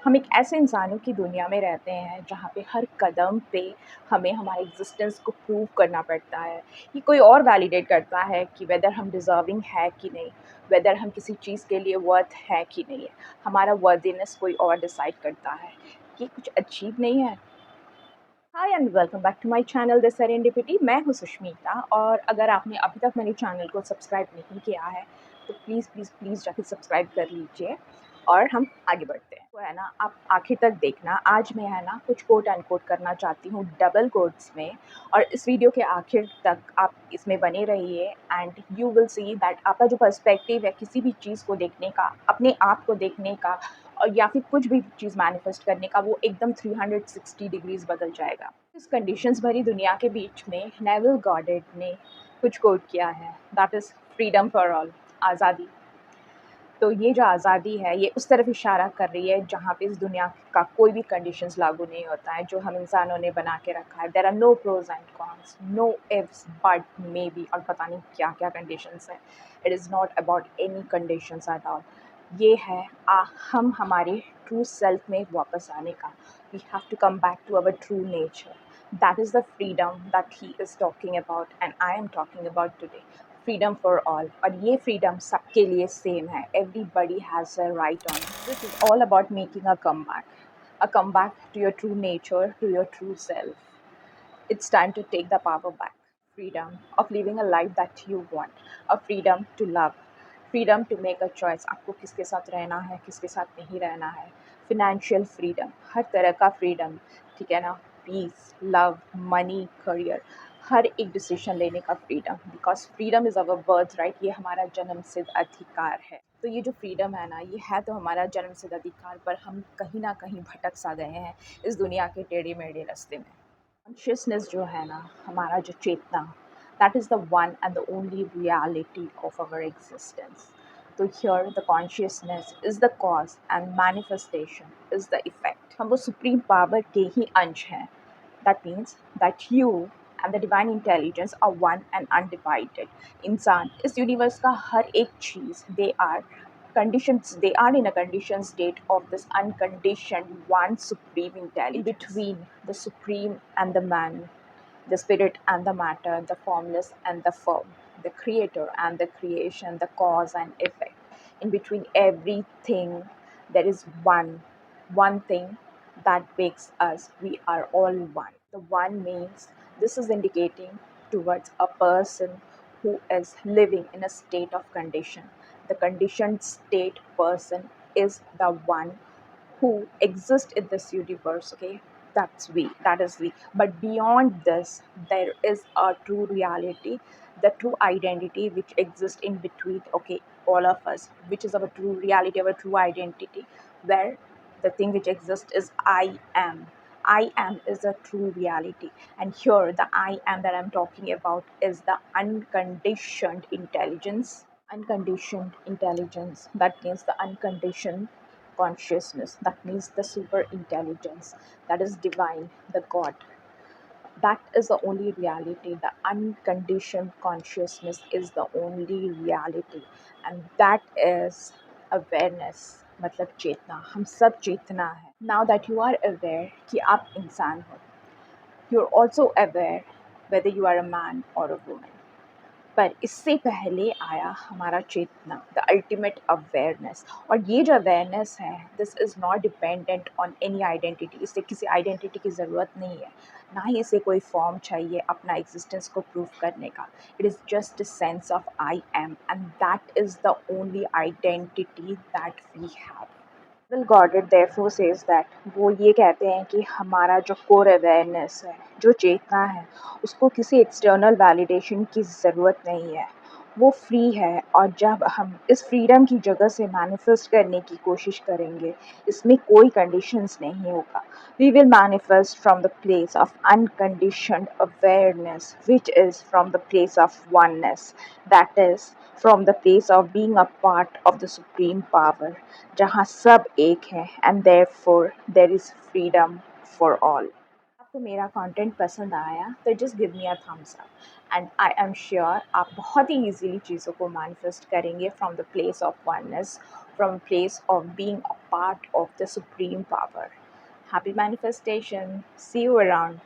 हम एक ऐसे इंसानों की दुनिया में रहते हैं जहाँ पे हर कदम पे हमें हमारे एग्जिस्टेंस को प्रूव करना पड़ता है कि कोई और वैलिडेट करता है कि वेदर हम डिज़र्विंग है कि नहीं, वेदर हम किसी चीज़ के लिए वर्थ है कि नहीं है। हमारा वर्दीनेस कोई और डिसाइड करता है। ये कुछ अजीब नहीं है? Hi and welcome back to my channel the serendipity. मैं हूँ सुष्मिता, और अगर आपने अभी तक मेरे चैनल को सब्सक्राइब नहीं किया है तो प्लीज़ प्लीज़ प्लीज़ जाके सब्सक्राइब कर लीजिए और हम आगे बढ़ते हैं। तो है ना, आप आखिर तक देखना। आज मैं है ना कुछ कोट अनकोट करना चाहती हूँ डबल कोट्स में, और इस वीडियो के आखिर तक आप इसमें बने रहिए and you will see that आपका जो पर्सपेक्टिव है किसी भी चीज़ को देखने का, अपने आप को देखने का, और या फिर कुछ भी चीज़ मैनिफेस्ट करने का, वो एकदम 360 डिग्रीज बदल जाएगा। इस कंडीशंस भरी दुनिया के बीच में नेविल गॉडेट ने कुछ कोट किया है, that is freedom for all, आज़ादी। तो ये जो आज़ादी है ये उस तरफ इशारा कर रही है जहाँ पे इस दुनिया का कोई भी कंडीशंस लागू नहीं होता है जो हम इंसानों ने बना के रखा है। There are no pros and cons, no ifs but maybe, और पता नहीं क्या क्या कंडीशंस है। It is not about any conditions at all. ये है हम हमारे ट्रू सेल्फ में वापस आने का। We have to come back to our true nature. That is the freedom that he is talking about and I am talking about today. Freedom for all, और ये फ्रीडम सबके लिए सेम है। Everybody has a right on it. This is all about making a come back to your true nature, to your true self. It's time to take the power back. Freedom of living a life that you want. A freedom to love. Freedom to make a choice. आपको किसके साथ रहना है, किसके साथ नहीं रहना है. Financial freedom. हर तरह का freedom. ठीक है ना. Peace, love, money, career. हर एक डिसीजन लेने का freedom, because freedom is our birth right. ये हमारा जन्म सिद्ध अधिकार है। तो ये जो फ्रीडम है ना, ये है तो हमारा जन्म सिद्ध अधिकार, पर हम कहीं ना कहीं भटक सा गए हैं इस दुनिया के टेढ़े मेढ़े रास्ते में। कॉन्शियसनेस जो है ना, हमारा जो चेतना, that is the one and the only reality of our existence. तो here the consciousness is the cause and manifestation is the effect. हम वो सुप्रीम पावर के ही अंश हैं। That means that you and the divine intelligence are one and undivided. इंसान, इस universe का हर एक चीज़, they are conditions, they are in a conditioned state of this unconditioned one supreme intelligence. In between the supreme and the man, the spirit and the matter, the formless and the form, the creator and the creation, the cause and effect, in between everything there is one thing that makes us, we are all one. The one means this is indicating towards a person who is living in a state of condition. The conditioned state person is the one who exists in this universe, okay? That's we, that is we. But beyond this, there is a true reality, the true identity which exists in between, okay, all of us, which is our true reality, our true identity, where the thing which exists is I am. I am is a true reality. And here, the I am that I'm talking about is the unconditioned intelligence. Unconditioned intelligence, that means the unconditioned consciousness, that means the super intelligence, that is divine, the God. That is the only reality. The unconditioned consciousness is the only reality, and that is awareness, मतलब चेतना। हम सब चेतना है। Now that you are aware कि आप इंसान हो, you're also aware whether you are a man or a woman. पर इससे पहले आया हमारा चेतना, द अल्टीमेट अवेयरनेस। और ये जो अवेयरनेस है, this is not dependent on any identity. इससे किसी आइडेंटिटी की ज़रूरत नहीं है, ना ही इसे कोई फॉर्म चाहिए अपना एग्जिस्टेंस को प्रूव करने का। It is just a sense of I am, and that is the only identity that we have. Neville Goddard therefore says that, वो ये कहते हैं कि हमारा जो कोर अवेयरनेस है, जो चेतना है, उसको किसी एक्सटर्नल वैलिडेशन की ज़रूरत नहीं है। वो फ्री है, और जब हम इस फ्रीडम की जगह से मैनिफेस्ट करने की कोशिश करेंगे, इसमें कोई कंडीशंस नहीं होगा। We will manifest from the place of unconditioned awareness, which is from the place of oneness, that is from the place of being a part of the supreme power, जहाँ सब एक हैं, and therefore there is freedom for all. आपको मेरा content पसंद आया तो just give me a thumbs up, and I am sure आप बहुत ही ईजीली चीज़ों को मैनिफेस्ट करेंगे from the place of oneness, from a place of being a part of the supreme power. Happy manifestation. See you around.